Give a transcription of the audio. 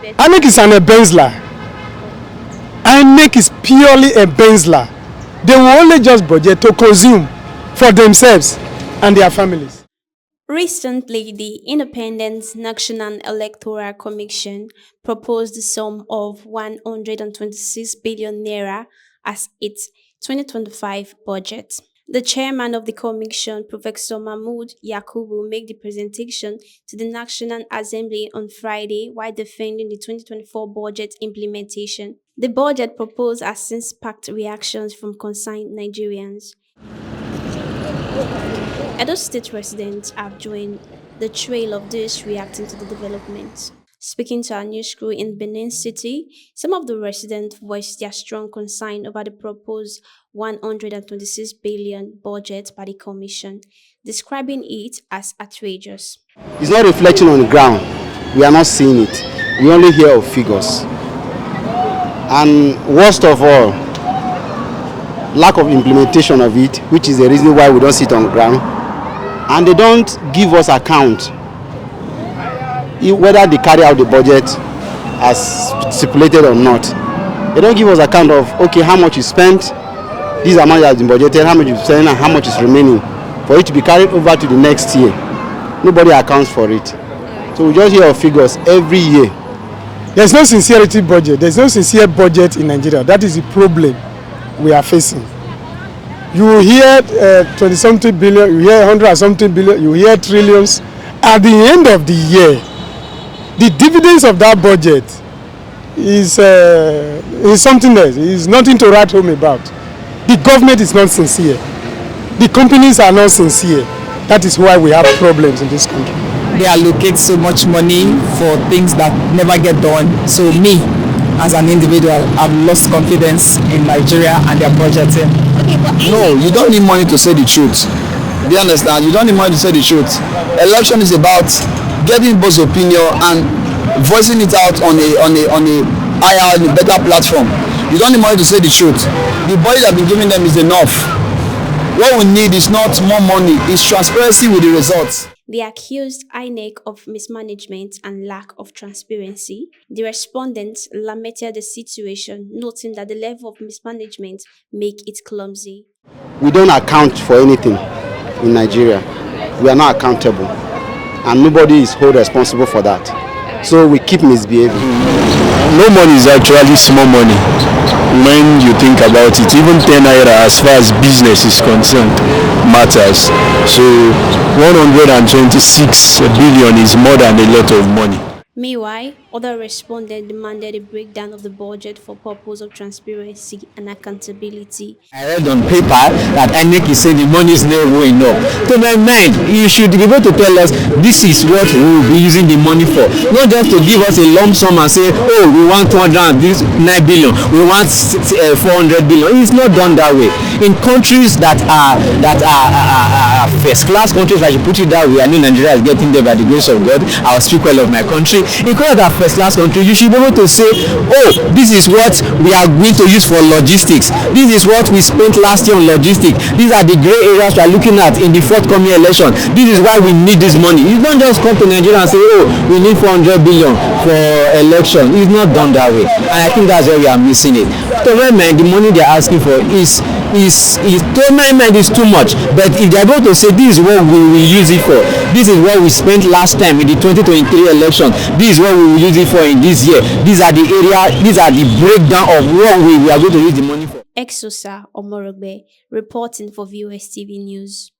INEC is an embezzler. INEC is purely a embezzler. They will only just budget to consume for themselves and their families. Recently, the Independent National Electoral Commission proposed the sum of 126 billion naira as its 2025 budget. The chairman of the commission, Professor Mahmood Yakubu, made the presentation to the National Assembly on Friday while defending the 2024 budget implementation. The budget proposed has since sparked reactions from concerned Nigerians. Edo State residents have joined the trail of this reacting to the developments. Speaking to our news crew in Benin City, some of the residents voiced their strong concern over the proposed 126 billion budget by the commission, describing it as outrageous. It's not reflecting on the ground. We are not seeing it. We only hear of figures. And worst of all, lack of implementation of it, which is the reason why we don't see it on the ground. And they don't give us account whether they carry out the budget as stipulated or not. They don't give us account of, okay, how much you spent, this amount has been budgeted, how much you spent, and how much is remaining for it to be carried over to the next year. Nobody accounts for it. So we just hear of figures every year. There's no sincerity budget. There's no sincere budget in Nigeria. That is the problem we are facing. You will hear 20-something billion, you hear 100-something billion, you hear trillions. At the end of the year, the dividends of that budget is something else. It's nothing to write home about. The government is not sincere. The companies are not sincere. That is why we have problems in this country. They allocate so much money for things that never get done. So me, as an individual, I've lost confidence in Nigeria and their budgeting. No, you don't need money to say the truth. Do you understand? You don't need money to say the truth. Election is about getting both opinion and voicing it out on a better platform. You don't need money to say the truth. The budget I've been giving them is enough. What we need is not more money, it's transparency with the results. They accused INEC of mismanagement and lack of transparency. The respondents lamented the situation, noting that the level of mismanagement make it clumsy. We don't account for anything in Nigeria. We are not accountable, and nobody is held responsible for that. So we keep misbehaving. No money is actually small money when you think about it. Even 10 naira, as far as business is concerned, matters. So 126 billion is more than a lot of money. Meanwhile, other respondents demanded a breakdown of the budget for purpose of transparency and accountability. I read on paper that INEC is saying the money is never going up. To my mind, you should be able to tell us this is what we will be using the money for. Not just to give us a lump sum and say, oh, we want 209 billion, we want 400 billion. It's not done that way. In countries that are first class countries, I should put it that way. I know Nigeria is getting there by the grace of God. I'll speak well of my country. In countries that are first class country, you should be able to say, oh, this is what we are going to use for logistics. This is what we spent last year on logistics. These are the gray areas we are looking at in the forthcoming election. This is why we need this money. You don't just come to Nigeria and say, oh, we need 400 billion for election. It's not done that way. And I think that's where we are missing it. To my mind, the money they're asking for is to my mind is too much. But if they're able to say this is what we will use it for, this is what we spent last time in the 2023 election, this is what we will use it for in this year, these are the breakdown of what we are going to use the money for. Exosa Omorogbe reporting for VOS TV News.